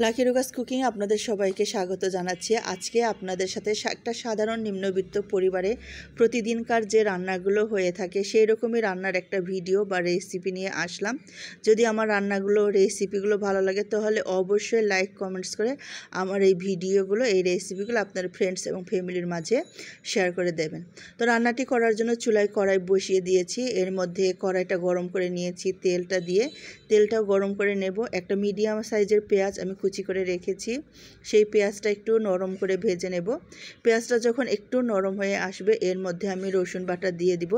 Lucky রোগাস cooking আপনাদের সবাইকে স্বাগত জানাচ্ছি। আজকে আপনাদের সাথে একটা সাধারণ নিম্নবিত্ত পরিবারে প্রতিদিনকার যে রান্নাগুলো হয়ে থাকে সেই রকমই রান্নার একটা ভিডিও বা রেসিপি নিয়ে আসলাম। যদি আমার রেসিপিগুলো ভালো লাগে তাহলে অবশ্যই লাইক কমেন্টস করে আমার এই ভিডিওগুলো এই রেসিপিগুলো আপনার ফ্রেন্ডস এবং ফ্যামিলির মাঝে শেয়ার করে দেবেন। তো রান্নাটি করার জন্য চুলায় কড়াই বসিয়ে দিয়েছি। এর মধ্যে কড়াইটা গরম করে নিয়েছি, তেলটাও গরম করে নেব। একটা মিডিয়াম সাইজের পেঁয়াজ আমি কুচি করে রেখেছি, সেই পেঁয়াজটা একটু নরম করে ভেজে নেব। পেঁয়াজটা যখন একটু নরম হয়ে আসবে এর মধ্যে আমি রসুন বাটা দিয়ে দিব।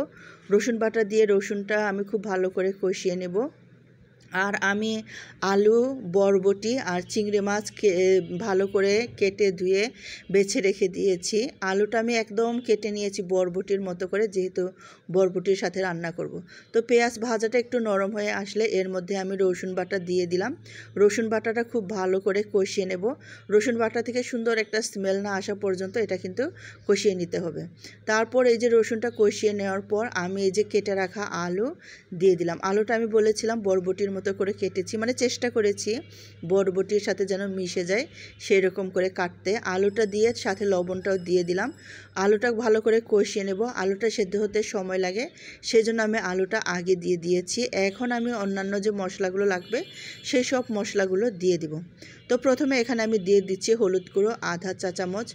রসুন বাটা দিয়ে রসুনটা আমি খুব ভালো করে কষিয়ে নেব। আর আমি আলু, বরবটি আর চিংড়ি মাছ ভালো করে কেটে ধুয়ে বেছে রেখে দিয়েছি। আলুটা আমি একদম কেটে নিয়েছি বরবটির মতো করে, যেহেতু বরবটির সাথে রান্না করব। তো পেঁয়াজ ভাজাটা একটু নরম হয়ে আসলে এর মধ্যে আমি রসুন বাটা দিয়ে দিলাম। রসুন বাটাটা খুব ভালো করে কষিয়ে নেব। রসুন বাটা থেকে সুন্দর একটা স্মেল না আসা পর্যন্ত এটা কিন্তু কষিয়ে নিতে হবে। তারপর এই যে রসুনটা কষিয়ে নেওয়ার পর আমি এই যে কেটে রাখা আলু দিয়ে দিলাম। আলুটা আমি বলেছিলাম বরবটির মতো করে কেটেছি, মানে চেষ্টা করেছি বরবটির সাথে যেন মিশে যায় সেই রকম করে কাটতে। আলুটা দিয়ে সাথে লবণটাও দিয়ে দিলাম। আলুটা ভালো করে কষিয়ে নেব। আলুটা সেদ্ধ হতে সময় লাগে, সেজন্য আমি আলুটা আগে দিয়ে দিয়েছি। এখন আমি অন্যান্য যে মশলাগুলো লাগবে সেই সব মশলাগুলো দিয়ে দিব। তো প্রথমে এখানে আমি দিয়ে দিচ্ছি হলুদ গুঁড়ো আধা চা চামচ,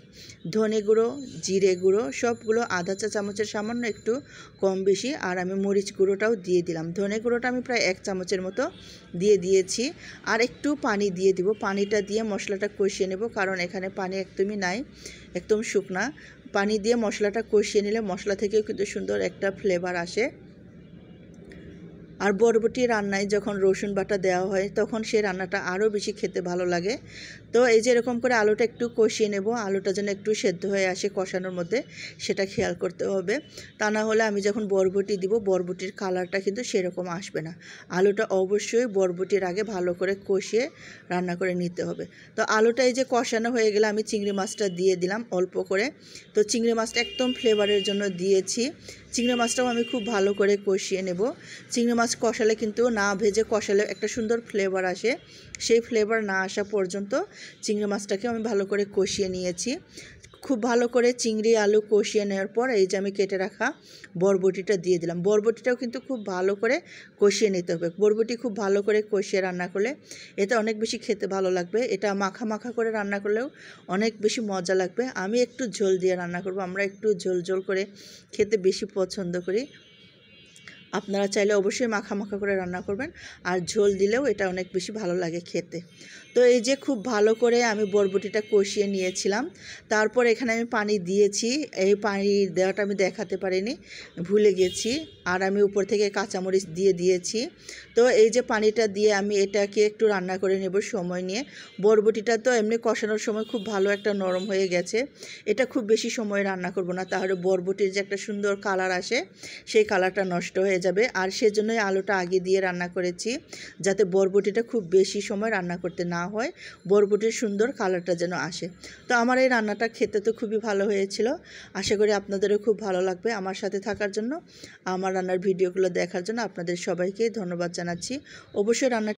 ধনে গুঁড়ো, জিরে গুঁড়ো সবগুলো আধা চা চামচের সামান্য একটু কম বেশি। আর আমি মরিচ গুঁড়োটাও দিয়ে দিলাম। ধনে গুঁড়োটা আমি প্রায় 1 চামচের মতো দিয়ে দিয়েছি। আর একটু পানি দিয়ে দিব। পানিটা দিয়ে মশলাটা কষিয়ে নেব, কারণ এখানে পানি একদমই নাই, একদম শুকনা। পানি দিয়ে মশলাটা কষিয়ে নিলে মশলা থেকেও কিন্তু সুন্দর একটা ফ্লেভার আসে। আর বরবটি রান্নায় যখন রসুন বাটা দেওয়া হয় তখন সেই রান্নাটা আরও বেশি খেতে ভালো লাগে। তো এই যে এরকম করে আলুটা একটু কষিয়ে নেব। আলুটা যেন একটু সেদ্ধ হয়ে আসে কষানোর মধ্যে, সেটা খেয়াল করতে হবে। তা না হলে আমি যখন বরবটি দিব বরবটির কালারটা কিন্তু সেরকম আসবে না। আলুটা অবশ্যই বরবটির আগে ভালো করে কষিয়ে রান্না করে নিতে হবে। তো আলুটা এই যে কষানো হয়ে গেলে আমি চিংড়ি মাছটা দিয়ে দিলাম অল্প করে। তো চিংড়ি মাছটা একদম ফ্লেভারের জন্য দিয়েছি। চিংড়ি মাছটাও আমি খুব ভালো করে কষিয়ে নেব। চিংড়ি মাছ কষালে কিন্তু না ভেজে কষালে একটা সুন্দর ফ্লেভার আসে, সেই ফ্লেভার না আসা পর্যন্ত চিংড়ি মাছটাকে আমি ভালো করে কষিয়ে নিয়েছি। খুব ভালো করে চিংড়ি আলু কষিয়ে নেওয়ার পর এই যে আমি কেটে রাখা বরবটিটা দিয়ে দিলাম। বরবটিটাও কিন্তু খুব ভালো করে কষিয়ে নিতে হবে। বরবটি খুব ভালো করে কষিয়ে রান্না করলে এটা অনেক বেশি খেতে ভালো লাগবে। এটা মাখা মাখা করে রান্না করলেও অনেক বেশি মজা লাগবে। আমি একটু ঝোল দিয়ে রান্না করব, আমরা একটু ঝোল ঝোল করে খেতে বেশি পছন্দ করি। আপনারা চাইলে অবশ্যই মাখা মাখা করে রান্না করবেন, আর ঝোল দিলেও এটা অনেক বেশি ভালো লাগে খেতে। তো এই যে খুব ভালো করে আমি বরবটিটা কষিয়ে নিয়েছিলাম। তারপর এখানে আমি পানি দিয়েছি। এই পানি দেওয়াটা আমি দেখাতে পারিনি, ভুলে গেছি। আর আমি উপর থেকে কাঁচামরিচ দিয়ে দিয়েছি। তো এই যে পানিটা দিয়ে আমি এটাকে একটু রান্না করে নেব সময় নিয়ে। বরবটিটা তো এমনি কষানোর সময় খুব ভালো একটা নরম হয়ে গেছে। এটা খুব বেশি সময় রান্না করব না, তাহলে বরবটির যে একটা সুন্দর কালার আসে সেই কালারটা নষ্ট হয়ে যাবে। আর সেজন্যই আলুটা আগে দিয়ে রান্না করেছি, যাতে বরবটিটা খুব বেশি সময় রান্না করতে না হয়, বরবটির সুন্দর কালারটা যেন আসে। তো আমার এই রান্নাটা খেতে তো খুবই ভালো হয়েছিল। আশা করি আপনাদেরও খুব ভালো লাগবে। আমার সাথে থাকার জন্য, আমার রান্নার ভিডিওগুলো দেখার জন্য আপনাদের সবাইকে ধন্যবাদ জানাচ্ছি। অবশ্যই রান্না